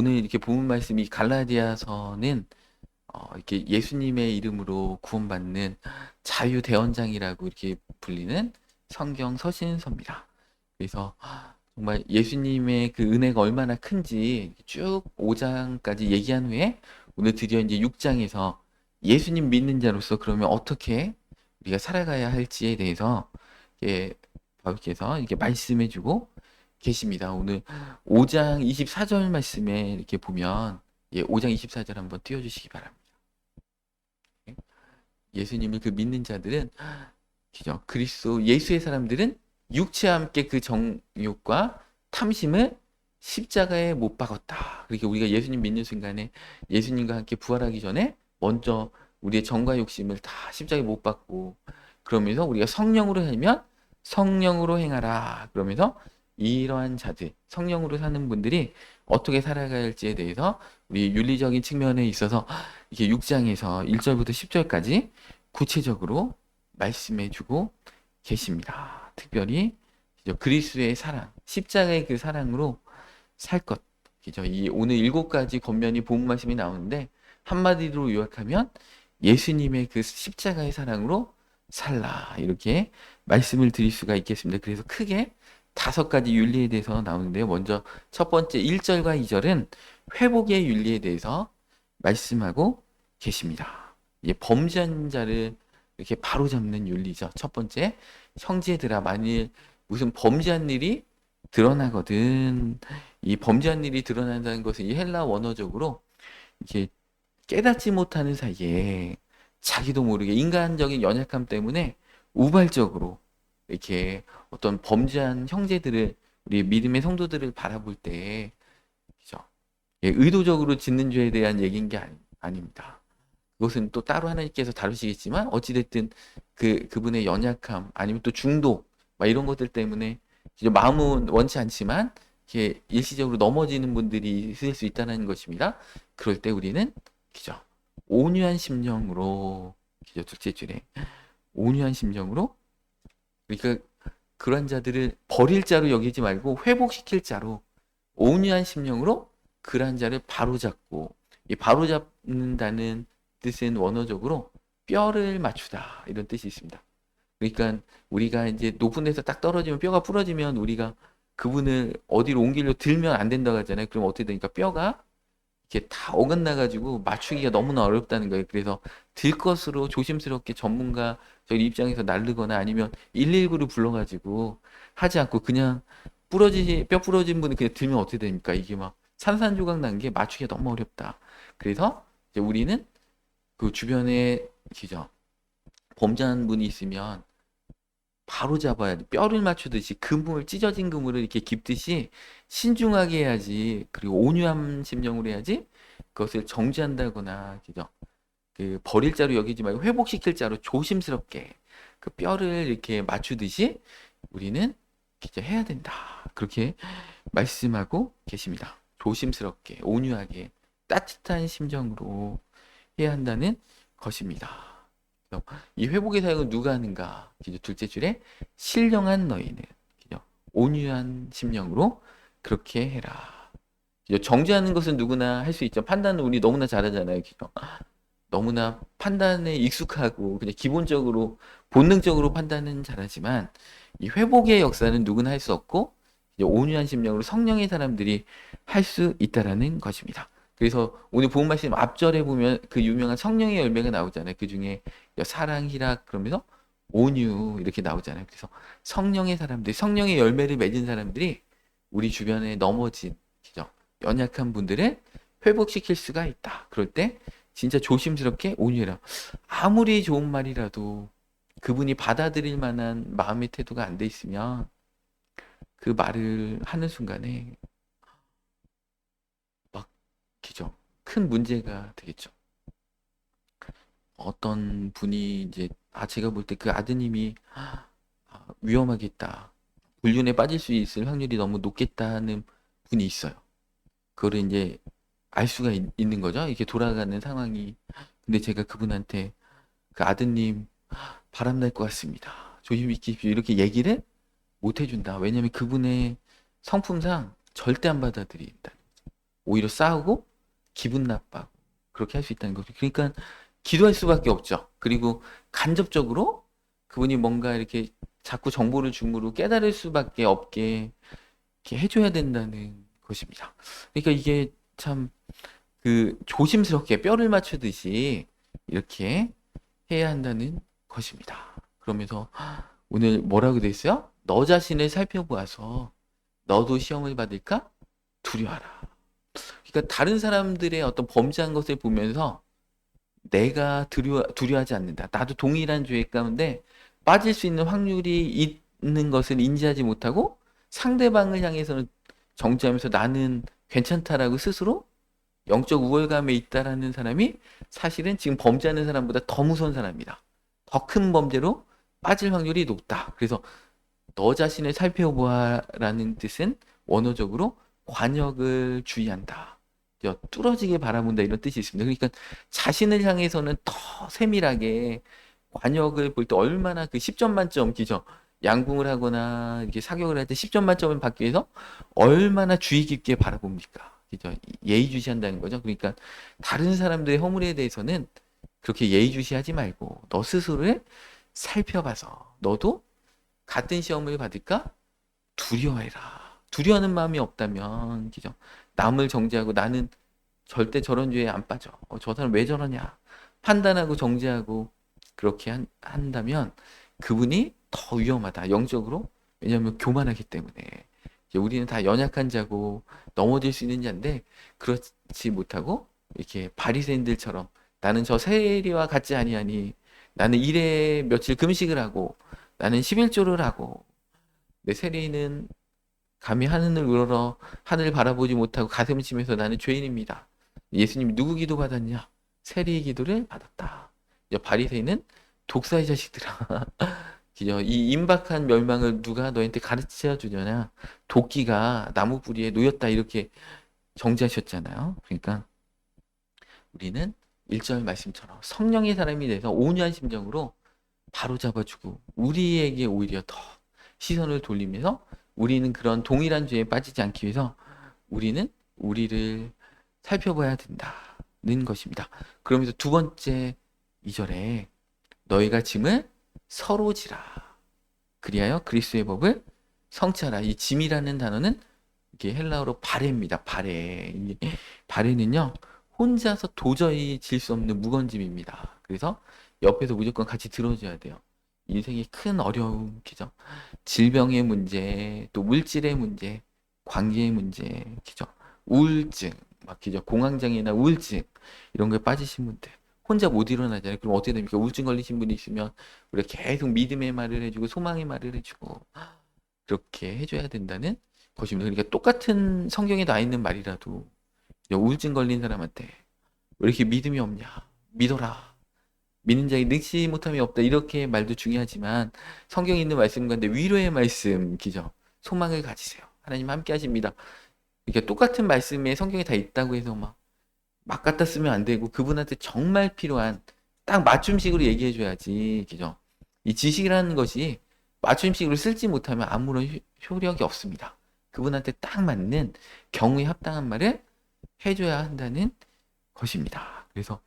오늘 이렇게 본문 말씀이 갈라디아서는 이렇게 예수님의 이름으로 구원받는 자유대원장이라고 이렇게 불리는 성경 서신서입니다. 그래서 정말 예수님의 그 은혜가 얼마나 큰지 쭉 5장까지 얘기한 후에 오늘 드디어 이제 6장에서 예수님 믿는 자로서 그러면 어떻게 우리가 살아가야 할지에 대해서 이렇게 바울께서 이렇게 말씀해주고 계십니다. 오늘 5장 24절 말씀에 이렇게 보면 5장 24절 한번 띄워주시기 바랍니다. 예수님을 그 믿는 자들은 그죠? 그리스도 예수의 사람들은 육체와 함께 그 정욕과 탐심을 십자가에 못 박았다. 그러니까 우리가 예수님 믿는 순간에 예수님과 함께 부활하기 전에 먼저 우리의 정과 욕심을 다 십자가에 못 박고 그러면서 우리가 성령으로 살면 성령으로 행하라. 그러면서 이러한 자들, 성령으로 사는 분들이 어떻게 살아가야 할지에 대해서 우리 윤리적인 측면에 있어서 이렇게 6장에서 1절부터 10절까지 구체적으로 말씀해주고 계십니다. 특별히 그리스도의 사랑, 십자가의 그 사랑으로 살 것. 그죠? 이 오늘 7가지 권면이 본문 말씀이 나오는데 한마디로 요약하면 예수님의 그 십자가의 사랑으로 살라 이렇게 말씀을 드릴 수가 있겠습니다. 그래서 크게 5가지 윤리에 대해서 나오는데요. 먼저 첫 번째 1절과 2절은 회복의 윤리에 대해서 말씀하고 계십니다. 이제 범죄한 자를 이렇게 바로잡는 윤리죠. 첫 번째, 형제들아 만일 무슨 범죄한 일이 드러나거든. 이 범죄한 일이 드러난다는 것은 이 헬라 원어적으로 이렇게 깨닫지 못하는 사이에 자기도 모르게 인간적인 연약함 때문에 우발적으로 이렇게 어떤 범죄한 형제들을 우리 믿음의 성도들을 바라볼 때 그죠? 의도적으로 짓는 죄에 대한 얘기인 게 아닙니다. 그것은 또 따로 하나님께서 다루시겠지만 어찌됐든 그분의 연약함 아니면 또 중독 막 이런 것들 때문에 마음은 원치 않지만 이렇게 일시적으로 넘어지는 분들이 있을 수 있다는 것입니다. 그럴 때 우리는 그죠? 온유한 심령으로 그죠? 둘째 줄에 온유한 심령으로 그러니까 그런 자들을 버릴 자로 여기지 말고 회복시킬 자로 온유한 심령으로 그러한 자를 바로잡고 이 바로잡는다는 뜻은 원어적으로 뼈를 맞추다 이런 뜻이 있습니다. 그러니까 우리가 이제 높은 데서 딱 떨어지면 뼈가 부러지면 우리가 그분을 어디로 옮기려 들면 안 된다고 하잖아요. 그럼 어떻게 되니까 뼈가 이렇게 다 어긋나 가지고 맞추기가 너무나 어렵다는 거예요. 그래서 들 것으로 조심스럽게 전문가 저희 입장에서 나르거나 아니면 119를 불러 가지고 하지 않고 그냥 뼈 부러진 분이 그냥 들면 어떻게 됩니까? 이게 막 산산조각 난 게 맞추기가 너무 어렵다. 그래서 이제 우리는 그 주변에 기죠. 범죄한 분이 있으면 바로 잡아야 돼. 뼈를 맞추듯이 찢어진 그물을 이렇게 깁듯이 신중하게 해야지. 그리고 온유한 심령으로 해야지. 그것을 정죄한다거나, 그죠? 그 버릴 자로 여기지 말고 회복시킬 자로 조심스럽게 그 뼈를 이렇게 맞추듯이 우리는 그죠? 해야 된다. 그렇게 말씀하고 계십니다. 조심스럽게, 온유하게, 따뜻한 심정으로 해야 한다는 것입니다. 이 회복의 사역은 누가 하는가? 둘째 줄에 신령한 너희는 온유한 심령으로 그렇게 해라. 정죄하는 것은 누구나 할 수 있죠. 판단은 우리 너무나 잘하잖아요. 너무나 판단에 익숙하고 그냥 기본적으로 본능적으로 판단은 잘하지만 이 회복의 역사는 누구나 할 수 없고 온유한 심령으로 성령의 사람들이 할 수 있다라는 것입니다. 그래서 오늘 본 말씀 앞절에 보면 그 유명한 성령의 열매가 나오잖아요. 그 중에 사랑, 희락 그러면서 온유 이렇게 나오잖아요. 그래서 성령의 사람들, 성령의 열매를 맺은 사람들이 우리 주변에 넘어진 그죠? 연약한 분들을 회복시킬 수가 있다. 그럴 때 진짜 조심스럽게 온유해라. 아무리 좋은 말이라도 그분이 받아들일 만한 마음의 태도가 안 돼 있으면 그 말을 하는 순간에 막 그죠? 큰 문제가 되겠죠. 어떤 분이 이제 제가 볼 때 그 아드님이 위험하겠다. 불륜에 빠질 수 있을 확률이 너무 높겠다는 분이 있어요. 그거를 이제 알 수가 있는 거죠. 이렇게 돌아가는 상황이. 근데 제가 그분한테 그 아드님 바람날 것 같습니다. 조심히 지십시오. 이렇게 얘기를 못 해준다. 왜냐면 그분의 성품상 절대 안 받아들인다. 오히려 싸우고 기분 나빠하고 그렇게 할 수 있다는 거죠. 그러니까 기도할 수밖에 없죠. 그리고 간접적으로 그분이 뭔가 이렇게 자꾸 정보를 줌으로 깨달을 수밖에 없게 이렇게 해줘야 된다는 것입니다. 그러니까 이게 참 그 조심스럽게 뼈를 맞추듯이 이렇게 해야 한다는 것입니다. 그러면서 오늘 뭐라고 돼 있어요? 너 자신을 살펴보아서 너도 시험을 받을까 두려워하라. 그러니까 다른 사람들의 어떤 범죄한 것을 보면서 내가 두려워하지 않는다. 나도 동일한 죄 가운데 빠질 수 있는 확률이 있는 것을 인지하지 못하고 상대방을 향해서는 정죄하면서 나는 괜찮다라고 스스로 영적 우월감에 있다라는 사람이 사실은 지금 범죄하는 사람보다 더 무서운 사람이다. 더 큰 범죄로 빠질 확률이 높다. 그래서 너 자신을 살펴보아라는 뜻은 원어적으로 관역을 주의한다. 뚫어지게 바라본다 이런 뜻이 있습니다. 그러니까 자신을 향해서는 더 세밀하게 관역을 볼 때 얼마나 그 10점 만점 기죠. 양궁을 하거나 이렇게 사격을 할 때 10점 만점을 받기 위해서 얼마나 주의 깊게 바라봅니까? 그죠? 예의주시한다는 거죠. 그러니까 다른 사람들의 허물에 대해서는 그렇게 예의주시하지 말고 너 스스로를 살펴봐서 너도 같은 시험을 받을까 두려워해라. 두려워하는 마음이 없다면, 그죠? 남을 정죄하고 나는 절대 저런 죄에 안 빠져. 저 사람 왜 저러냐? 판단하고 정죄하고 그렇게 한다면 그분이 더 위험하다. 영적으로. 왜냐하면 교만하기 때문에. 이제 우리는 다 연약한 자고 넘어질 수 있는 자인데 그렇지 못하고 이렇게 바리새인들처럼 나는 저 세리와 같지 아니하니 나는 일에 며칠 금식을 하고 나는 11조를 하고 내 세리는 감히 하늘을 우러러 하늘을 바라보지 못하고 가슴을 치면서 나는 죄인입니다. 예수님이 누구 기도 받았냐? 세리의 기도를 받았다. 바리새인은 독사의 자식들아. 이 임박한 멸망을 누가 너한테 가르쳐 주려냐? 도끼가 나무 뿌리에 놓였다 이렇게 정죄하셨잖아요. 그러니까 우리는 1절 말씀처럼 성령의 사람이 돼서 온유한 심정으로 바로 잡아주고 우리에게 오히려 더 시선을 돌리면서 우리는 그런 동일한 죄에 빠지지 않기 위해서 우리는 우리를 살펴봐야 된다는 것입니다. 그러면서 두 번째 2절에 너희가 짐을 서로 지라. 그리하여 그리스도의 법을 성취하라. 이 짐이라는 단어는 이게 헬라어로 바레입니다. 바레. 바레는요. 혼자서 도저히 질 수 없는 무거운 짐입니다. 그래서 옆에서 무조건 같이 들어줘야 돼요. 인생의 큰 어려움, 그죠? 질병의 문제, 또 물질의 문제, 관계의 문제, 그죠? 우울증, 막 그죠? 공황장애나 우울증 이런 거에 빠지신 분들 혼자 못 일어나잖아요. 그럼 어떻게 됩니까? 우울증 걸리신 분이 있으면 우리가 계속 믿음의 말을 해주고 소망의 말을 해주고 그렇게 해줘야 된다는 것입니다. 그러니까 똑같은 성경에 나와 있는 말이라도 우울증 걸린 사람한테 왜 이렇게 믿음이 없냐? 믿어라. 믿는 자에게 능치 못함이 없다. 이렇게 말도 중요하지만 성경에 있는 말씀 가운데 위로의 말씀, 기죠? 소망을 가지세요. 하나님 함께 하십니다. 그러니까 똑같은 말씀에 성경에 다 있다고 해서 막 갖다 쓰면 안 되고 그분한테 정말 필요한 딱 맞춤식으로 얘기해 줘야지. 그죠? 이 지식이라는 것이 맞춤식으로 쓸지 못하면 아무런 효력이 없습니다. 그분한테 딱 맞는 경우에 합당한 말을 해줘야 한다는 것입니다. 그래서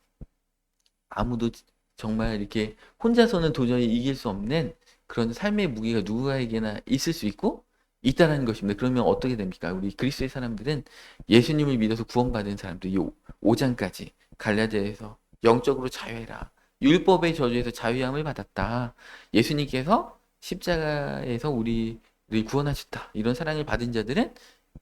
아무도 정말 이렇게 혼자서는 도저히 이길 수 없는 그런 삶의 무게가 누구에게나 있을 수 있고 있다라는 것입니다. 그러면 어떻게 됩니까? 우리 그리스도의 사람들은 예수님을 믿어서 구원받은 사람들, 이 5장까지 갈라디아에서 영적으로 자유해라. 율법의 저주에서 자유함을 받았다. 예수님께서 십자가에서 우리를 구원하셨다. 이런 사랑을 받은 자들은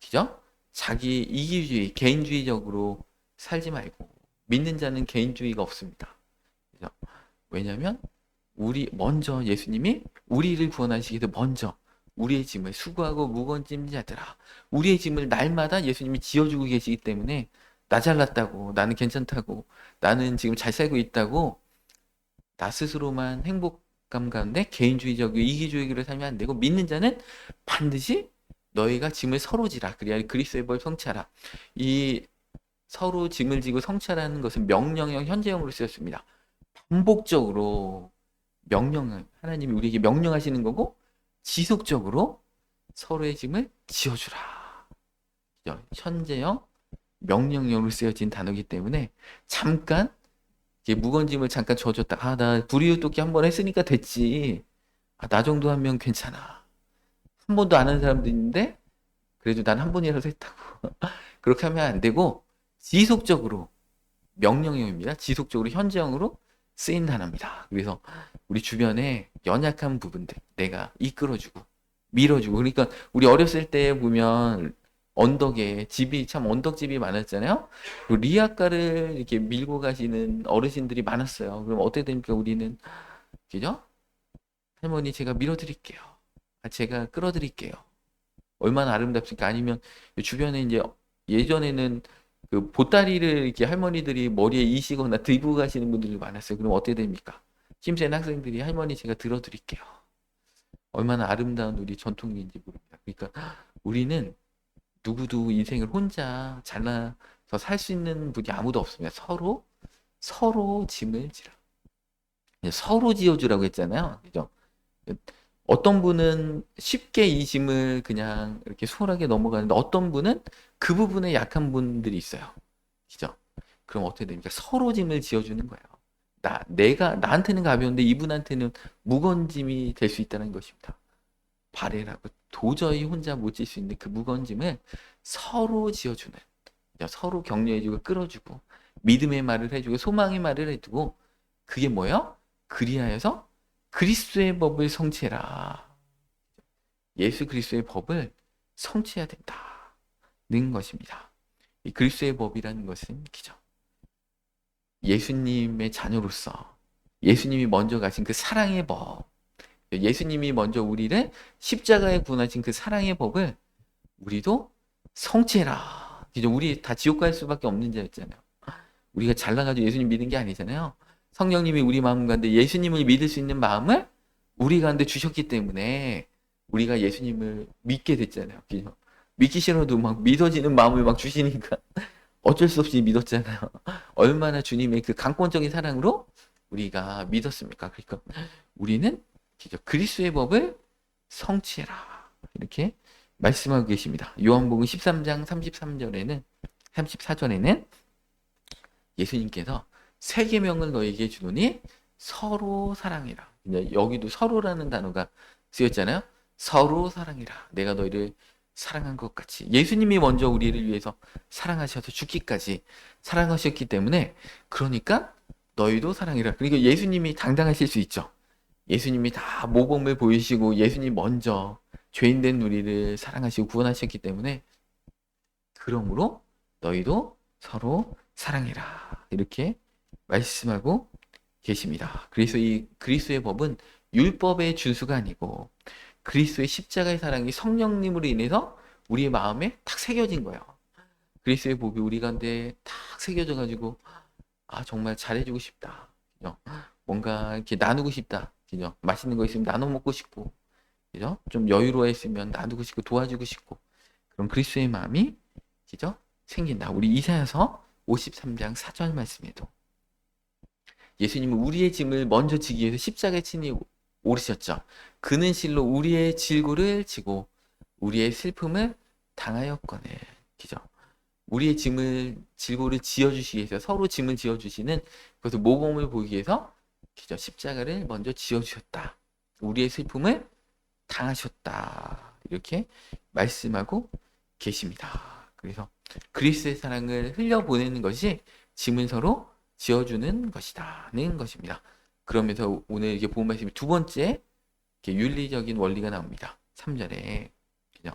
그죠? 자기 이기주의, 개인주의적으로 살지 말고 믿는 자는 개인주의가 없습니다. 그죠? 왜냐하면 우리 먼저 예수님이 우리를 구원하시기 위해서 먼저 우리의 짐을 수고하고 무거운 짐 자들아 우리의 짐을 날마다 예수님이 지어주고 계시기 때문에 나 잘났다고 나는 괜찮다고 나는 지금 잘 살고 있다고 나 스스로만 행복감 가운데 개인주의적이고 이기주의로 살면 안 되고 믿는 자는 반드시 너희가 짐을 서로 지라 그래야 그리스도의 법 성취하라. 이 서로 짐을 지고 성취하라는 것은 명령형 현재형으로 쓰였습니다. 반복적으로 명령을 하나님이 우리에게 명령하시는 거고 지속적으로 서로의 짐을 지어주라. 현재형 명령형으로 쓰여진 단어이기 때문에 잠깐 이게 묵은짐을 잠깐 져줬다. 아, 나 불이웃돕기 한 번 했으니까 됐지. 아, 나 정도 하면 괜찮아. 한 번도 안 한 사람도 있는데 그래도 난 한 번이라도 했다고. 그렇게 하면 안 되고 지속적으로 명령형입니다. 지속적으로 현재형으로 쓰인 단어입니다. 그래서 우리 주변에 연약한 부분들 내가 이끌어주고 밀어주고 그러니까 우리 어렸을 때 보면 언덕에 집이 참 언덕집이 많았잖아요. 그 리아카를 이렇게 밀고 가시는 어르신들이 많았어요. 그럼 어떻게 됩니까? 우리는 그죠? 할머니 제가 밀어드릴게요. 아, 제가 끌어드릴게요. 얼마나 아름답습니까? 아니면 주변에 이제 예전에는 그 보따리를 이렇게 할머니들이 머리에 이시거나 들고 가시는 분들이 많았어요. 그럼 어떻게 됩니까? 힘센 학생들이 할머니 제가 들어드릴게요. 얼마나 아름다운 우리 전통인지 모릅니다. 그러니까 우리는 누구도 인생을 혼자 잘나서 살 수 있는 분이 아무도 없습니다. 서로 짐을 지라. 서로 지어주라고 했잖아요. 그죠? 어떤 분은 쉽게 이 짐을 그냥 이렇게 수월하게 넘어가는데 어떤 분은 그 부분에 약한 분들이 있어요. 그죠? 그럼 어떻게 됩니까? 서로 짐을 지어주는 거예요. 내가 나한테는 가벼운데 이분한테는 무거운 짐이 될 수 있다는 것입니다. 바래라고 도저히 혼자 못 질 수 있는 그 무거운 짐을 서로 지어주는, 서로 격려해주고 끌어주고 믿음의 말을 해주고 소망의 말을 해주고 그게 뭐예요? 그리하여서 그리스도의 법을 성취해라. 예수 그리스도의 법을 성취해야 된다는 것입니다. 이 그리스도의 법이라는 것은 기죠. 예수님의 자녀로서 예수님이 먼저 가신 그 사랑의 법, 예수님이 먼저 우리를 십자가에 구원하신 그 사랑의 법을 우리도 성취해라. 그죠? 우리 다 지옥 갈 수밖에 없는 자였잖아요. 우리가 잘나가지고 예수님 믿는 게 아니잖아요. 성령님이 우리 마음 가운데 예수님을 믿을 수 있는 마음을 우리 가운데 주셨기 때문에 우리가 예수님을 믿게 됐잖아요. 그죠? 믿기 싫어도 막 믿어지는 마음을 막 주시니까 어쩔 수 없이 믿었잖아요. 얼마나 주님의 그 강권적인 사랑으로 우리가 믿었습니까? 그러니까 우리는 그리스도의 법을 성취해라. 이렇게 말씀하고 계십니다. 요한복음 13장 34절에는 예수님께서 세 계명을 너에게 주노니 서로 사랑해라. 여기도 서로라는 단어가 쓰였잖아요. 서로 사랑해라. 내가 너희를 사랑한 것 같이. 예수님이 먼저 우리를 위해서 사랑하셔서 죽기까지 사랑하셨기 때문에 그러니까 너희도 사랑해라. 그러니까 예수님이 당당하실 수 있죠. 예수님이 다 모범을 보이시고 예수님 먼저 죄인된 우리를 사랑하시고 구원하셨기 때문에 그러므로 너희도 서로 사랑해라. 이렇게 말씀하고 계십니다. 그래서 이 그리스도의 법은 율법의 준수가 아니고 그리스도의 십자가의 사랑이 성령님으로 인해서 우리의 마음에 탁 새겨진 거예요. 그리스도의 법이 우리 가운데 탁 새겨져 가지고 아 정말 잘해주고 싶다. 그죠? 뭔가 이렇게 나누고 싶다. 그죠? 맛있는 거 있으면 나눠 먹고 싶고, 그죠? 좀 여유로워했으면 나누고 싶고 도와주고 싶고 그런 그리스도의 마음이 그죠? 생긴다. 우리 이사야서 53장 4절 말씀에도 예수님은 우리의 짐을 먼저 지기 위해서 십자가에 친히 오르셨죠. 그는 실로 우리의 질고를 지고 우리의 슬픔을 당하였거늘. 그죠? 우리의 짐을 질고를 지어주시기 위해서 서로 짐을 지어주시는 그것을 모범을 보이기 위해서 그죠? 십자가를 먼저 지어주셨다. 우리의 슬픔을 당하셨다. 이렇게 말씀하고 계십니다. 그래서 그리스도의 사랑을 흘려보내는 것이 짐을 서로 지어주는 것이다는 것입니다. 그러면서 오늘 이게 본 말씀이 두 번째 윤리적인 원리가 나옵니다. 3절에 그냥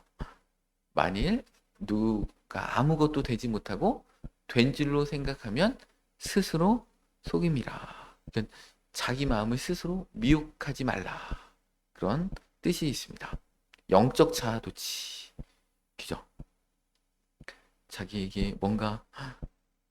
만일 누가 아무것도 되지 못하고 된 줄로 생각하면 스스로 속임이라. 그러니까 자기 마음을 스스로 미혹하지 말라. 그런 뜻이 있습니다. 영적 자아도취. 그죠? 자기에게 뭔가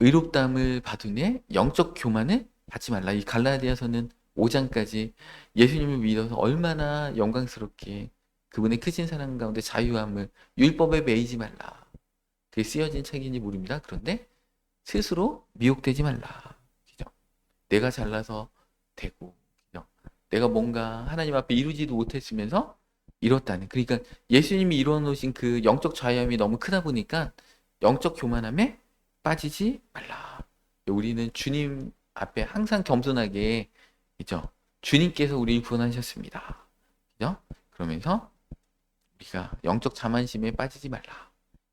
의롭다함을 받으니 영적 교만을 받지 말라. 이 갈라디아서는 5장까지 예수님을 믿어서 얼마나 영광스럽게 그분의 크신 사랑 가운데 자유함을 율법에 매이지 말라. 그게 쓰여진 책인지 모릅니다. 그런데 스스로 미혹되지 말라. 그죠? 내가 잘나서 되고, 그죠? 내가 뭔가 하나님 앞에 이루지도 못했으면서 이뤘다는. 그러니까 예수님이 이루어 놓으신 그 영적 자유함이 너무 크다 보니까 영적 교만함에 빠지지 말라. 우리는 주님 앞에 항상 겸손하게, 그죠? 주님께서 우리를 구원하셨습니다. 그죠? 그러면서 우리가 영적 자만심에 빠지지 말라.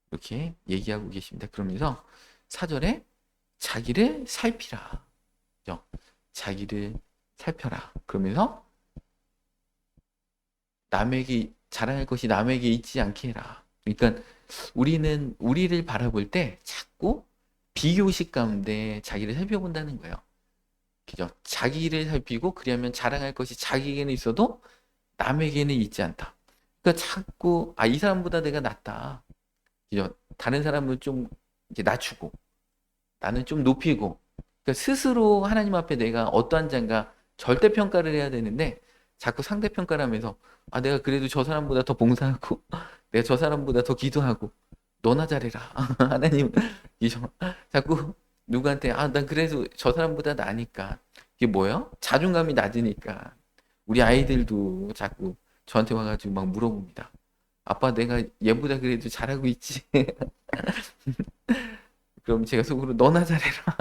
이렇게 얘기하고 계십니다. 그러면서 4절에 자기를 살피라. 그죠? 자기를 살펴라. 그러면서 남에게 자랑할 것이 남에게 있지 않게 해라. 그러니까 우리는 우리를 바라볼 때 자꾸 비교식 가운데 자기를 살펴본다는 거예요. 그죠? 자기를 살피고 그러면 자랑할 것이 자기에게는 있어도 남에게는 있지 않다. 그러니까 자꾸 이 사람보다 내가 낫다. 그죠? 다른 사람을 좀 이제 낮추고 나는 좀 높이고, 그러니까 스스로 하나님 앞에 내가 어떠한 자인가 절대 평가를 해야 되는데 자꾸 상대 평가를 하면서 내가 그래도 저 사람보다 더 봉사하고 내가 저 사람보다 더 기도하고 너나 잘해라. 하나님 자꾸 누구한테 난 그래도 저 사람보다 나니까. 이게 뭐예요? 자존감이 낮으니까. 우리 아이들도 자꾸 저한테 와가지고 막 물어봅니다. 아빠 내가 얘보다 그래도 잘하고 있지. 그럼 제가 속으로 너나 잘해라.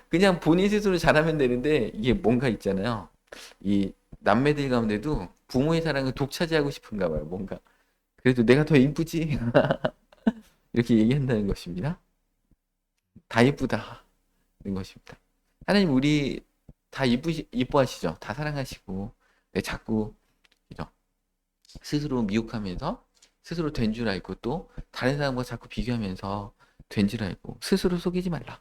그냥 본인 스스로 잘하면 되는데 이게 뭔가 있잖아요. 이 남매들 가운데도 부모의 사랑을 독차지하고 싶은가 봐요. 뭔가 그래도 내가 더 이쁘지. 이렇게 얘기한다는 것입니다. 다 이쁘다 는 것입니다. 하나님 우리 다 이뻐하시죠. 다 사랑하시고 자꾸 그죠? 스스로 미혹하면서 스스로 된 줄 알고 또 다른 사람과 자꾸 비교하면서 된 줄 알고 스스로 속이지 말라.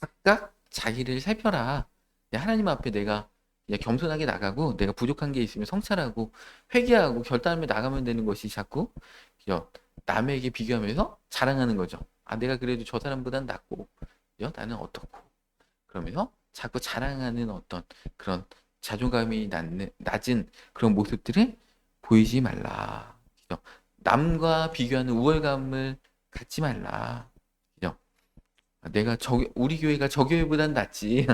각각 자기를 살펴라. 하나님 앞에 내가 그냥 겸손하게 나가고 내가 부족한 게 있으면 성찰하고 회개하고 결단하며 나가면 되는 것이 자꾸 그죠? 남에게 비교하면서 자랑하는 거죠. 내가 그래도 저 사람보단 낫고 그죠? 나는 어떻고 그러면서 자꾸 자랑하는 어떤 그런 자존감이 낮은 그런 모습들을 보이지 말라. 그죠? 남과 비교하는 우월감을 갖지 말라. 그죠? 내가 우리 교회가 저 교회보단 낫지.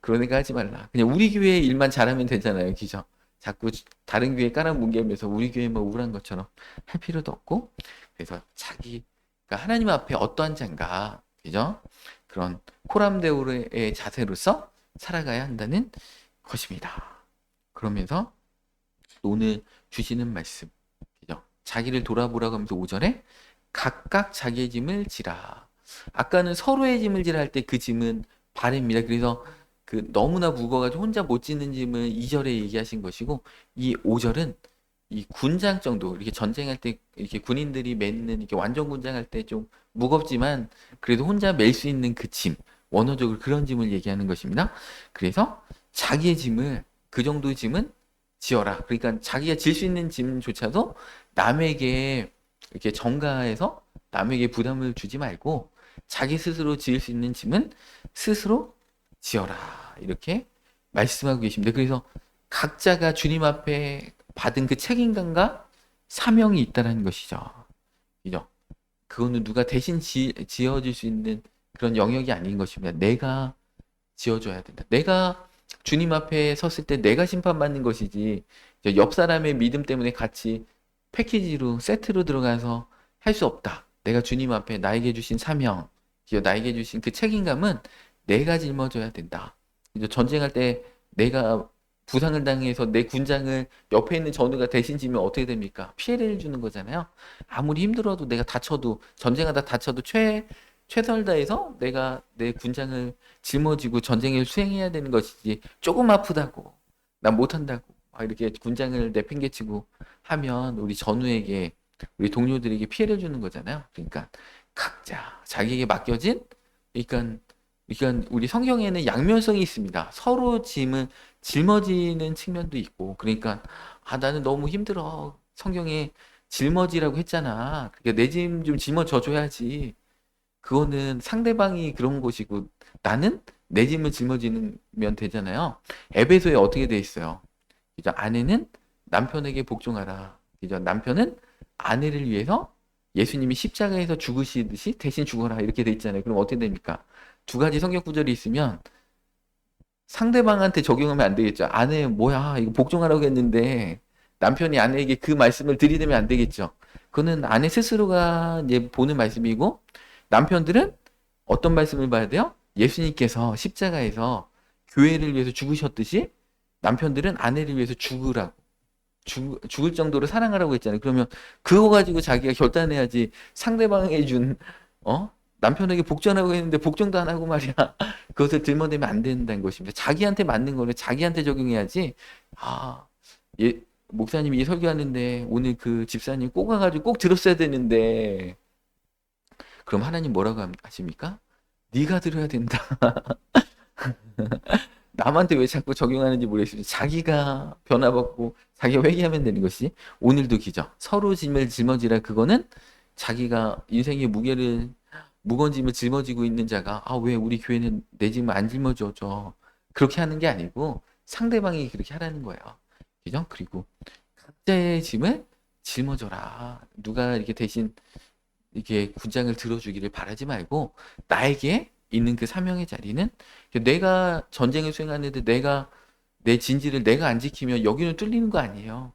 그런 애가 하지 말라. 그냥 우리 교회 일만 잘하면 되잖아요. 그죠? 자꾸 다른 교회 깔아뭉개면서 우리 교회만 우울한 것처럼 할 필요도 없고, 그래서 자기가 하나님 앞에 어떠한 자인가, 그죠? 그런 코람데오르의 자세로서 살아가야 한다는 것입니다. 그러면서 오늘 주시는 말씀, 그죠? 자기를 돌아보라고 하면서 5절에 각각 자기의 짐을 지라. 아까는 서로의 짐을 지라 할 때 그 짐은 바램니다. 그래서 그 너무나 무거워가지고 혼자 못 짓는 짐을 2절에 얘기하신 것이고, 이 5절은 이 군장 정도, 이렇게 전쟁할 때 이렇게 군인들이 맺는 이렇게 완전 군장할 때 좀 무겁지만 그래도 혼자 멜 수 있는 그 짐, 원어적으로 그런 짐을 얘기하는 것입니다. 그래서 자기의 짐을, 그 정도의 짐은 지어라. 그러니까 자기가 질 수 있는 짐조차도 남에게 이렇게 전가해서 남에게 부담을 주지 말고 자기 스스로 지을 수 있는 짐은 스스로 지어라. 이렇게 말씀하고 계십니다. 그래서 각자가 주님 앞에 받은 그 책임감과 사명이 있다는 것이죠. 그죠? 그거는 누가 대신 지어줄 수 있는 그런 영역이 아닌 것입니다. 내가 지어줘야 된다. 내가 주님 앞에 섰을 때 내가 심판받는 것이지 옆 사람의 믿음 때문에 같이 패키지로 세트로 들어가서 할 수 없다. 내가 주님 앞에 나에게 주신 사명, 나에게 주신 그 책임감은 내가 짊어져야 된다. 전쟁할 때 내가 부상을 당해서 내 군장을 옆에 있는 전우가 대신 지면 어떻게 됩니까? 피해를 주는 거잖아요. 아무리 힘들어도 내가 다쳐도 전쟁하다 다쳐도 최선을 다해서 내가 내 군장을 짊어지고 전쟁을 수행해야 되는 것이지 조금 아프다고 난 못한다고 이렇게 군장을 내팽개치고 하면 우리 전우에게 우리 동료들에게 피해를 주는 거잖아요. 그러니까 각자 자기에게 맡겨진 그러니까 우리 성경에는 양면성이 있습니다. 서로 짐은 짊어지는 측면도 있고 그러니까 나는 너무 힘들어. 성경에 짊어지라고 했잖아. 그러니까 내 짐 좀 짊어져 줘야지. 그거는 상대방이 그런 것이고 나는 내 짐을 짊어지면 되잖아요. 에베소에 어떻게 돼 있어요? 그죠? 아내는 남편에게 복종하라. 그죠? 남편은 아내를 위해서 예수님이 십자가에서 죽으시듯이 대신 죽어라 이렇게 돼 있잖아요. 그럼 어떻게 됩니까? 두 가지 성경 구절이 있으면 상대방한테 적용하면 안 되겠죠. 아내 뭐야 이거 복종하라고 했는데 남편이 아내에게 그 말씀을 들이대면 안 되겠죠. 그거는 아내 스스로가 이제 보는 말씀이고 남편들은 어떤 말씀을 봐야 돼요? 예수님께서 십자가에서 교회를 위해서 죽으셨듯이 남편들은 아내를 위해서 죽으라고. 죽을 정도로 사랑하라고 했잖아요. 그러면 그거 가지고 자기가 결단해야지 상대방에 준, 남편에게 복종하라고 했는데 복종도 안 하고 말이야. 그것을 들먹내면 안 된다는 것입니다. 자기한테 맞는 거를 자기한테 적용해야지. 아, 예, 목사님이 이 설교하는데 오늘 그 집사님 꼭 와가지고 꼭 들었어야 되는데. 그럼 하나님 뭐라고 하십니까? 네가 들어야 된다. 남한테 왜 자꾸 적용하는지 모르겠습니다. 자기가 변화받고 자기가 회개하면 되는 것이 오늘도 기죠. 서로 짐을 짊어지라. 그거는 자기가 인생의 무거운 짐을 짊어지고 있는 자가 왜 우리 교회는 내 짐을 안 짊어져줘. 그렇게 하는 게 아니고 상대방이 그렇게 하라는 거예요. 그죠? 그리고 각자의 짐을 짊어져라. 누가 이렇게 대신 이렇게 군장을 들어주기를 바라지 말고 나에게 있는 그 사명의 자리는 내가 전쟁을 수행하는데 내가 내 진지를 내가 안 지키면 여기는 뚫리는 거 아니에요.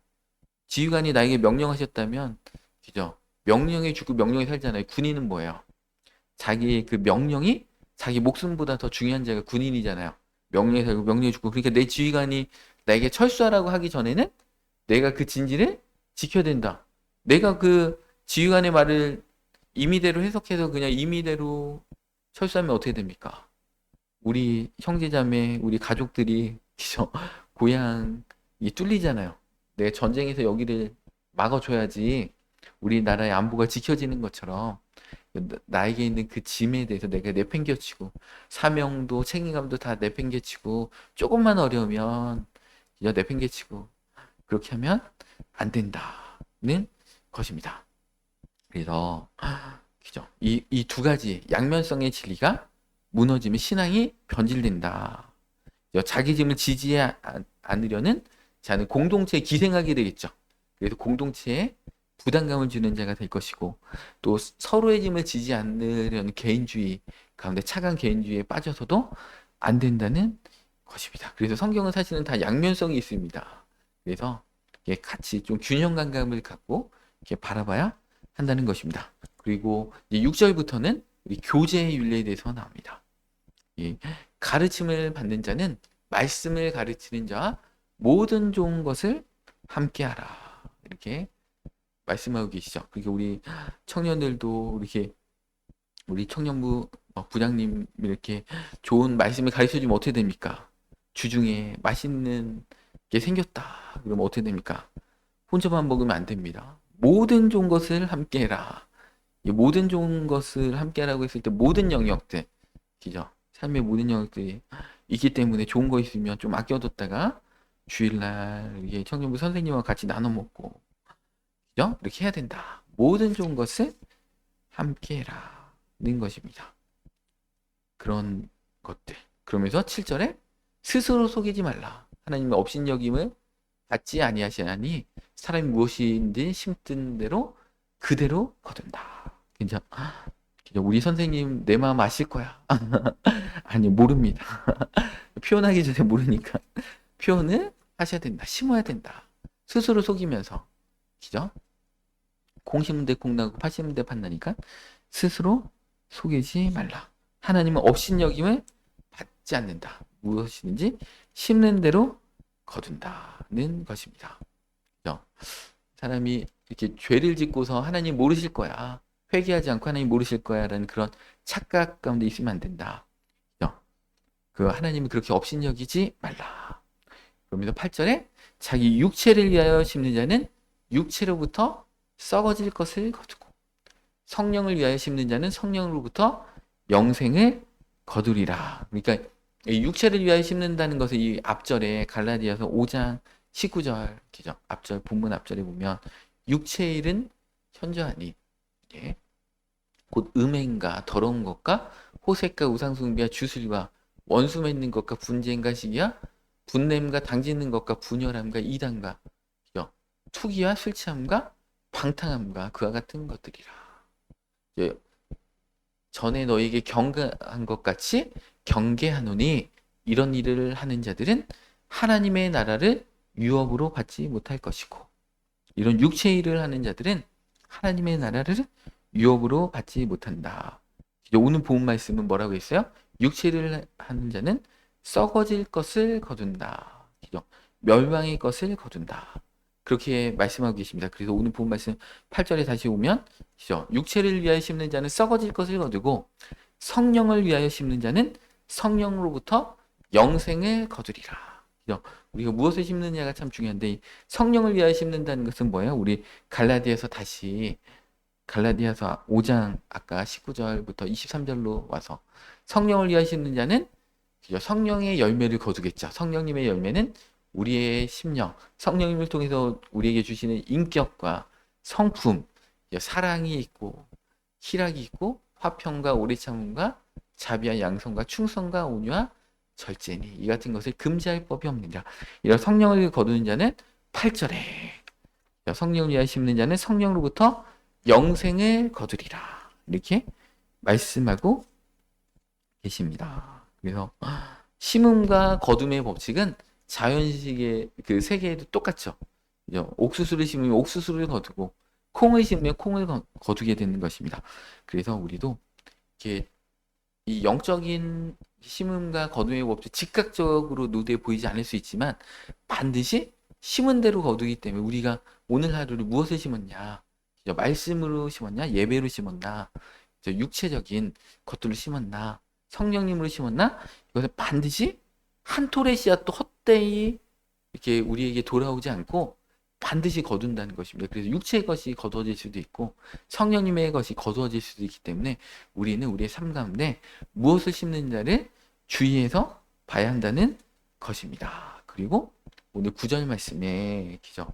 지휘관이 나에게 명령하셨다면, 그죠? 명령에 죽고 명령에 살잖아요. 군인은 뭐예요? 자기의 그 명령이 자기 목숨보다 더 중요한 자가 군인이잖아요. 명령에 살고 명령에 죽고. 그러니까 내 지휘관이 나에게 철수하라고 하기 전에는 내가 그 진지를 지켜야 된다. 내가 그 지휘관의 말을 임의대로 해석해서 그냥 임의대로 철수하면 어떻게 됩니까? 우리 형제자매, 우리 가족들이 그죠? 고향이 뚫리잖아요. 내 전쟁에서 여기를 막아줘야지 우리나라의 안보가 지켜지는 것처럼 나에게 있는 그 짐에 대해서 내가 내팽겨치고 사명도 책임감도 다 내팽겨치고 조금만 어려우면 그냥 내팽겨치고 그렇게 하면 안 된다는 것입니다. 그래서 그죠? 이 두 가지 양면성의 진리가 무너지면 신앙이 변질된다. 자기 짐을 지지 않으려는 자는 공동체에 기생하게 되겠죠. 그래서 공동체에 부담감을 주는 자가 될 것이고 또 서로의 짐을 지지 않으려는 개인주의 가운데 차가운 개인주의에 빠져서도 안 된다는 것입니다. 그래서 성경은 사실은 다 양면성이 있습니다. 그래서 같이 좀 균형 감각을 갖고 이렇게 바라봐야 한다는 것입니다. 그리고 6절부터는 우리 교제의 윤리에 대해서 나옵니다. 가르침을 받는 자는 말씀을 가르치는 자와 모든 좋은 것을 함께하라. 이렇게 말씀하고 계시죠. 그리고 우리 청년들도 이렇게 우리 청년부 부장님 이렇게 좋은 말씀을 가르쳐 주면 어떻게 됩니까? 주중에 맛있는 게 생겼다. 그러면 어떻게 됩니까? 혼자만 먹으면 안 됩니다. 모든 좋은 것을 함께해라. 이 모든 좋은 것을 함께하라고 했을 때 모든 영역들, 그죠? 삶의 모든 영역들이 있기 때문에 좋은 거 있으면 좀 아껴뒀다가 주일날 이게 청년부 선생님과 같이 나눠 먹고, 그죠? 이렇게 해야 된다. 모든 좋은 것을 함께해라는 것입니다. 그런 것들. 그러면서 7절에 스스로 속이지 말라. 하나님의 업신여김을 받지 아니하시나니 사람이 무엇인지 심든 대로 그대로 거둔다. 진짜 우리 선생님 내 마음 아실 거야. 아니 모릅니다. 표현하기 전에 모르니까 표현을 하셔야 된다. 심어야 된다. 스스로 속이면서 그죠? 콩 심은 데 콩 나고 팥 심은 데 팥 나니까 스스로 속이지 말라. 하나님은 업신여김을 받지 않는다. 무엇이든지 심는 대로 거둔다는 것입니다. 그죠? 사람이 이렇게 죄를 짓고서 하나님 모르실 거야. 회개하지 않고 하나님 모르실 거야 라는 그런 착각 가운데 있으면 안 된다. 그죠? 그 하나님은 그렇게 업신여기지 말라. 그러면서 8절에 자기 육체를 위하여 심는 자는 육체로부터 썩어질 것을 거두고 성령을 위하여 심는 자는 성령으로부터 영생을 거두리라. 그러니까 이 육체를 위하여 심는다는 것을 이 앞절에 갈라디아서 5장 19절 기죠. 앞절 본문 앞절에 보면 육체의 일은 현저하니 곧 음행과 더러운 것과 호색과 우상숭배와 주술과 원수 맺는 것과 분쟁과 시기와 분냄과 당짓는 것과 분열함과 이단과 투기와 술 취함과 방탕함과 그와 같은 것들이라. 전에 너에게 경계한 것 같이 경계하노니 이런 일을 하는 자들은 하나님의 나라를 유업으로 받지 못할 것이고 이런 육체 일을 하는 자들은 하나님의 나라를 유업으로 받지 못한다. 오늘 본 말씀은 뭐라고 했어요? 육체를 하는 자는 썩어질 것을 거둔다. 그죠? 멸망의 것을 거둔다. 그렇게 말씀하고 계십니다. 그래서 오늘 본 말씀 8절에 다시 오면 그죠? 육체를 위하여 심는 자는 썩어질 것을 거두고 성령을 위하여 심는 자는 성령으로부터 영생을 거두리라. 그죠? 우리가 무엇을 심느냐가 참 중요한데 이 성령을 위하여 심는다는 것은 뭐예요? 우리 갈라디아서 5장 아까 19절부터 23절로 와서 성령을 위하여 심는 자는 그죠? 성령의 열매를 거두겠죠. 성령님의 열매는 우리의 심령, 성령님을 통해서 우리에게 주시는 인격과 성품, 사랑이 있고 희락이 있고 화평과 오래 참음과 자비와 양성과 충성과 온유와 절제니 이 같은 것을 금지할 법이 없느니라. 이런 성령을 거두는 자는 8절에 성령을 위하여 심는 자는 성령으로부터 영생을 거두리라. 이렇게 말씀하고 계십니다. 그래서 심음과 거둠의 법칙은 자연식의 그 세계에도 똑같죠. 옥수수를 심으면 옥수수를 거두고 콩을 심으면 콩을 거두게 되는 것입니다. 그래서 우리도 이렇게 이 영적인 심음과 거둠의 법칙 즉각적으로 눈에 보이지 않을 수 있지만 반드시 심은 대로 거두기 때문에 우리가 오늘 하루를 무엇을 심었냐? 말씀으로 심었냐? 예배로 심었나? 육체적인 것들로 심었나? 성령님으로 심었나? 이것은 반드시 한 톨의 씨앗도 헛되이 이렇게 우리에게 돌아오지 않고 반드시 거둔다는 것입니다. 그래서 육체의 것이 거두어질 수도 있고 성령님의 것이 거두어질 수도 있기 때문에 우리는 우리의 삶 가운데 무엇을 심는지를 주의해서 봐야 한다는 것입니다. 그리고 오늘 9절 말씀에 기죠.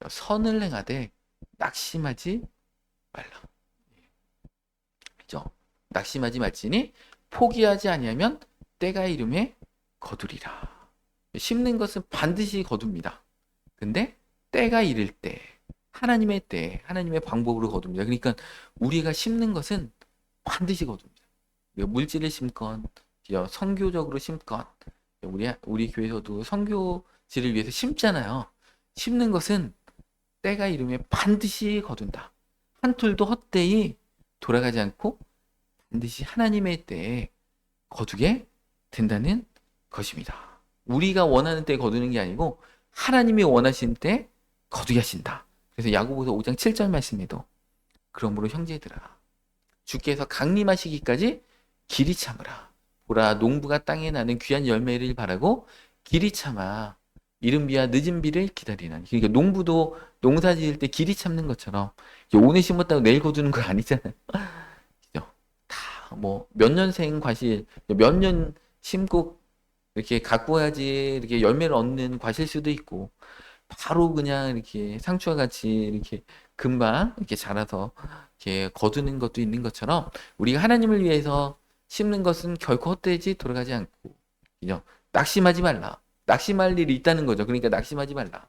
선을 행하되 낙심하지 말라. 그죠? 낙심하지 말지니 포기하지 아니하면 때가 이름에 거두리라. 심는 것은 반드시 거둡니다. 근데 때가 이를 때, 하나님의 때, 하나님의 방법으로 거둡니다. 그러니까 우리가 심는 것은 반드시 거둡니다. 물질을 심건, 선교적으로 심건, 우리 교회에서도 선교지를 위해서 심잖아요. 심는 것은 때가 이르면 반드시 거둔다. 한 툴도 헛되이 돌아가지 않고 반드시 하나님의 때에 거두게 된다는 것입니다. 우리가 원하는 때에 거두는 게 아니고 하나님이 원하신 때 거두게 하신다. 그래서 야고보서 5장 7절 말씀에도 그러므로 형제들아 주께서 강림하시기까지 길이 참으라. 보라 농부가 땅에 나는 귀한 열매를 바라고 길이 참아 이른 비와 늦은 비를 기다리나니. 그러니까 농부도 농사 지을 때 길이 참는 것처럼 오늘 심었다고 내일 거두는 거 아니잖아요. 다 뭐 몇 년생 과실, 몇 년 심고 이렇게 갖고 와야지 이렇게 열매를 얻는 과실 수도 있고 바로 그냥 이렇게 상추와 같이 이렇게 금방 이렇게 자라서 이렇게 거두는 것도 있는 것처럼 우리가 하나님을 위해서 심는 것은 결코 헛되지 돌아가지 않고 그죠? 낙심하지 말라. 낙심할 일이 있다는 거죠. 그러니까 낙심하지 말라.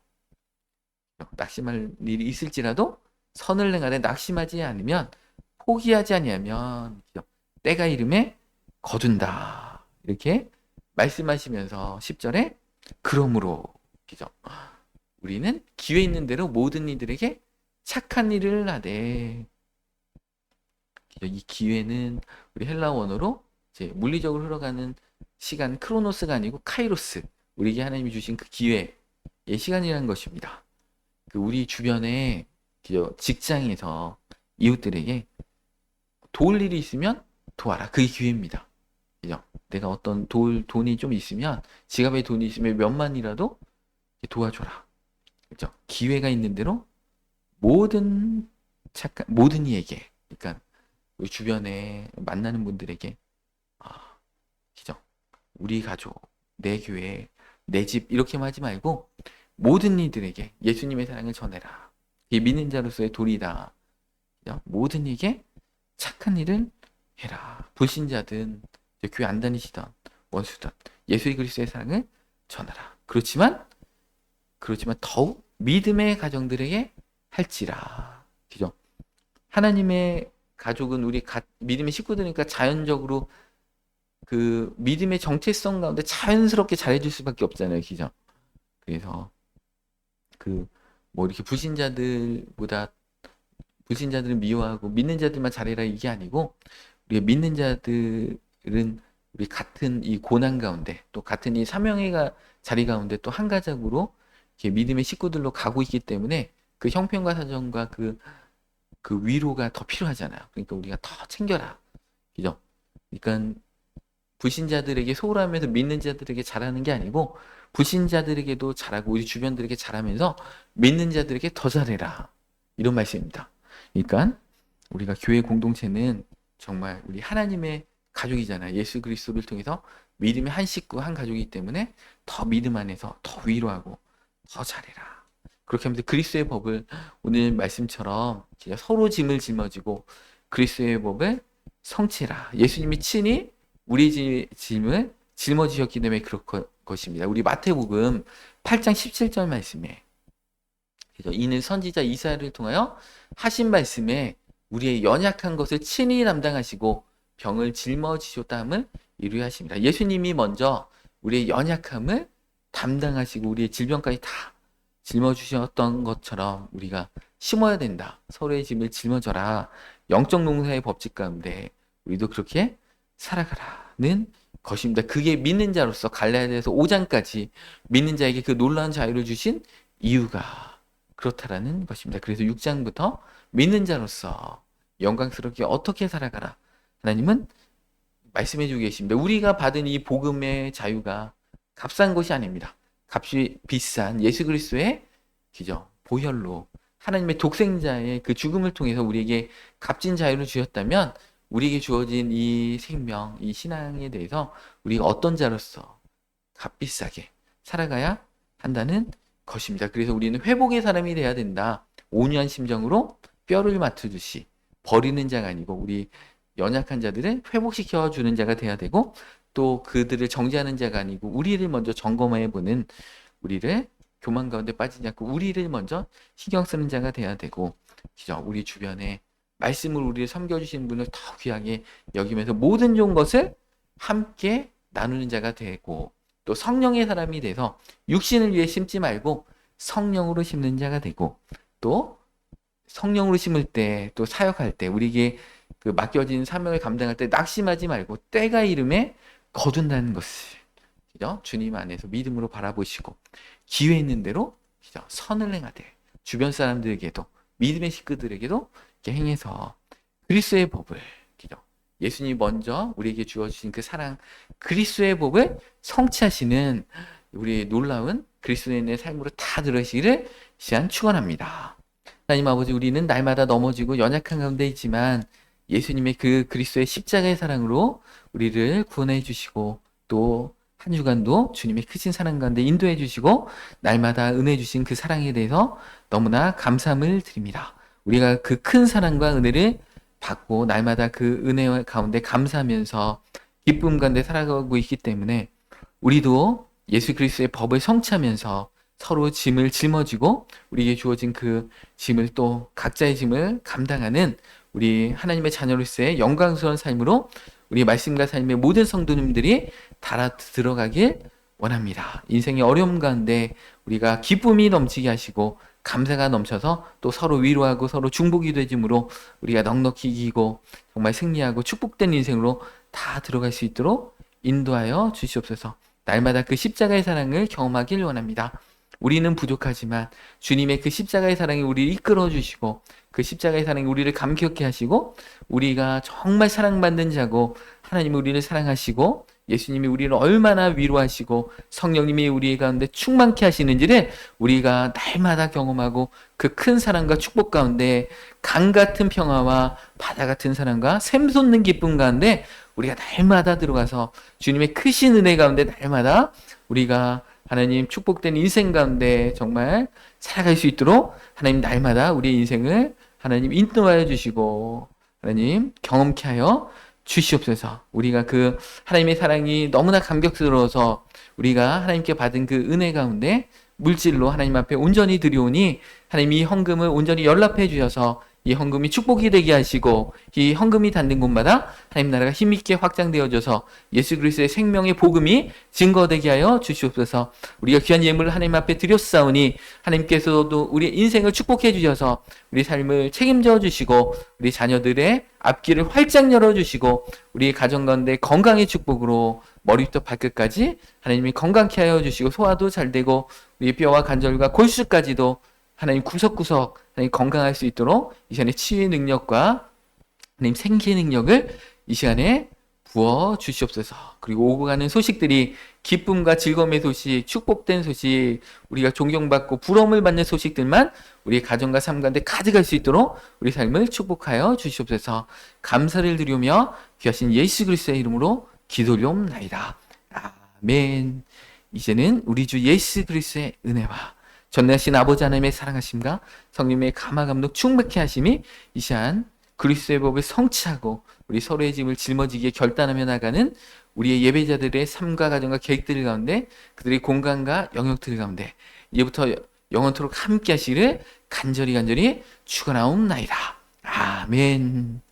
낙심할 일이 있을지라도 선을 행하되 낙심하지 않으면 포기하지 아니하면 때가 이름에 거둔다. 이렇게 말씀하시면서 10절에 그러므로 그죠? 우리는 기회 있는 대로 모든 이들에게 착한 일을 하되 이 기회는 우리 헬라 원어로 이제 물리적으로 흘러가는 시간 크로노스가 아니고 카이로스 우리에게 하나님이 주신 그 기회의 시간이라는 것입니다. 그 우리 주변에 직장에서 이웃들에게 도울 일이 있으면 도와라. 그게 기회입니다. 그죠? 내가 어떤 돈이 좀 있으면 지갑에 돈이 있으면 몇만이라도 도와줘라. 그죠? 기회가 있는 대로 모든 이에게 그러니까 우리 주변에 만나는 분들에게 그죠? 우리 가족, 내 교회, 내 집 이렇게만 하지 말고 모든 이들에게 예수님의 사랑을 전해라. 이게 믿는 자로서의 도리다. 그죠? 모든 이에게 착한 일을 해라. 불신자든 교회 안 다니시던 원수든 예수 그리스도의 사랑을 전하라. 그렇지만 더욱 믿음의 가정들에게 할지라. 그죠? 하나님의 가족은 우리 믿음의 식구들이니까 자연적으로 그 믿음의 정체성 가운데 자연스럽게 잘해줄 수밖에 없잖아요. 그죠? 그래서 그 뭐 이렇게 불신자들보다 불신자들은 미워하고 믿는 자들만 잘해라 이게 아니고 우리가 믿는 자들은 우리 같은 이 고난 가운데 또 같은 이 사명의 자리 가운데 또 한 가족으로 이렇게 믿음의 식구들로 가고 있기 때문에 그 형편과 사정과 그 위로가 더 필요하잖아요. 그러니까 우리가 더 챙겨라. 그죠? 그러니까 불신자들에게 소홀하면서 믿는 자들에게 잘하는 게 아니고 불신자들에게도 잘하고 우리 주변들에게 잘하면서 믿는 자들에게 더 잘해라. 이런 말씀입니다. 그러니까 우리가 교회 공동체는 정말 우리 하나님의 가족이잖아요. 예수 그리스도를 통해서 믿음의 한 식구, 한 가족이기 때문에 더 믿음 안에서 더 위로하고 더 잘해라. 그렇게 하면서 그리스도의 법을 오늘 말씀처럼 서로 짐을 짊어지고 그리스도의 법을 성취해라. 예수님이 친히 우리 짐을 짊어지셨기 때문에 그럴 것입니다. 우리 마태복음 8장 17절 말씀에 이는 선지자 이사야를 통하여 하신 말씀에 우리의 연약한 것을 친히 담당하시고 병을 짊어지셨다 함을 이루려 하십니다. 예수님이 먼저 우리의 연약함을 담당하시고 우리의 질병까지 다 짊어주셨던 것처럼 우리가 심어야 된다. 서로의 짐을 짊어져라. 영적 농사의 법칙 가운데 우리도 그렇게 살아가라는 것입니다. 그게 믿는 자로서 갈라디아서 5장까지 믿는 자에게 그 놀라운 자유를 주신 이유가 그렇다라는 것입니다. 그래서 6장부터 믿는 자로서 영광스럽게 어떻게 살아가라. 하나님은 말씀해 주고 계십니다. 우리가 받은 이 복음의 자유가 값싼 것이 아닙니다. 값이 비싼 예수 그리스도의 기적, 보혈로 하나님의 독생자의 그 죽음을 통해서 우리에게 값진 자유를 주셨다면 우리에게 주어진 이 생명, 이 신앙에 대해서 우리가 어떤 자로서 값비싸게 살아가야 한다는 것입니다. 그래서 우리는 회복의 사람이 돼야 된다. 온유한 심정으로 뼈를 맞추듯이 버리는 자가 아니고 우리 연약한 자들을 회복시켜 주는 자가 돼야 되고 또 그들을 정죄하는 자가 아니고 우리를 먼저 점검해 보는 우리를 교만 가운데 빠지지 않고 우리를 먼저 신경 쓰는 자가 돼야 되고 그죠? 우리 주변에 말씀을 우리를 섬겨주시는 분을 더 귀하게 여기면서 모든 좋은 것을 함께 나누는 자가 되고 또 성령의 사람이 돼서 육신을 위해 심지 말고 성령으로 심는 자가 되고 또 성령으로 심을 때 또 사역할 때 우리에게 그 맡겨진 사명을 감당할 때 낙심하지 말고 때가 이름에 거둔다는 것을 그죠? 주님 안에서 믿음으로 바라보시고 기회 있는 대로 그죠? 선을 행하되 주변 사람들에게도 믿음의 식구들에게도 이렇게 행해서 그리스도의 법을 그죠? 예수님이 먼저 우리에게 주어주신 그 사랑 그리스도의 법을 성취하시는 우리의 놀라운 그리스도인의 삶으로 다 들으시기를 시간 축원합니다. 하나님 아버지 우리는 날마다 넘어지고 연약한 가운데 있지만 예수님의 그 그리스도의 십자가의 사랑으로 우리를 구원해 주시고 또 한 주간도 주님의 크신 사랑 가운데 인도해 주시고 날마다 은혜 주신 그 사랑에 대해서 너무나 감사함을 드립니다. 우리가 그 큰 사랑과 은혜를 받고 날마다 그 은혜 가운데 감사하면서 기쁨 가운데 살아가고 있기 때문에 우리도 예수 그리스도의 법을 성취하면서 서로 짐을 짊어지고 우리에게 주어진 그 짐을 또 각자의 짐을 감당하는 우리 하나님의 자녀로서의 영광스러운 삶으로 우리 말씀과 삶의 모든 성도님들이 달아 들어가길 원합니다. 인생의 어려움 가운데 우리가 기쁨이 넘치게 하시고 감사가 넘쳐서 또 서로 위로하고 서로 중복이 되므로 우리가 넉넉히 이기고 정말 승리하고 축복된 인생으로 다 들어갈 수 있도록 인도하여 주시옵소서. 날마다 그 십자가의 사랑을 경험하길 원합니다. 우리는 부족하지만 주님의 그 십자가의 사랑이 우리를 이끌어 주시고 그 십자가의 사랑이 우리를 감격케 하시고 우리가 정말 사랑받는 자고 하나님이 우리를 사랑하시고 예수님이 우리를 얼마나 위로하시고 성령님이 우리 가운데 충만케 하시는지를 우리가 날마다 경험하고 그 큰 사랑과 축복 가운데 강 같은 평화와 바다 같은 사랑과 샘솟는 기쁨 가운데 우리가 날마다 들어가서 주님의 크신 은혜 가운데 날마다 우리가 하나님 축복된 인생 가운데 정말 살아갈 수 있도록 하나님 날마다 우리의 인생을 하나님 인도하여 주시고 하나님 경험케 하여 주시옵소서. 우리가 그 하나님의 사랑이 너무나 감격스러워서 우리가 하나님께 받은 그 은혜 가운데 물질로 하나님 앞에 온전히 드리오니 하나님 이 헌금을 온전히 연락해 주셔서 이 헌금이 축복이 되게 하시고 이 헌금이 닿는 곳마다 하나님 나라가 힘있게 확장되어져서 예수 그리스도의 생명의 복음이 증거되게 하여 주시옵소서. 우리가 귀한 예물을 하나님 앞에 드렸사오니 하나님께서도 우리 인생을 축복해 주셔서 우리 삶을 책임져 주시고 우리 자녀들의 앞길을 활짝 열어주시고 우리 가정 가운데 건강의 축복으로 머리부터 발끝까지 하나님이 건강케 하여 주시고 소화도 잘 되고 우리 뼈와 관절과 골수까지도 하나님 구석구석 하나님 건강할 수 있도록 이 시간에 치유의 능력과 하나님 생기의 능력을 이 시간에 부어 주시옵소서. 그리고 오고 가는 소식들이 기쁨과 즐거움의 소식, 축복된 소식, 우리가 존경받고 부러움을 받는 소식들만 우리 가정과 삶 가운데 가득할 수 있도록 우리 삶을 축복하여 주시옵소서. 감사를 드리며 귀하신 예수 그리스도의 이름으로 기도리옵나이다. 아멘. 이제는 우리 주 예수 그리스도의 은혜와 전능하신 아버지 하나님의 사랑하심과 성령의 감화 감독 충만케 하심이 이 시간 그리스도의 법을 성취하고 우리 서로의 짐을 짊어지기에 결단하며 나가는 우리의 예배자들의 삶과 가정과 계획들 가운데 그들의 공간과 영역들 가운데 이제부터 영원토록 함께 하시기를 간절히 축원하옵나이다. 아멘.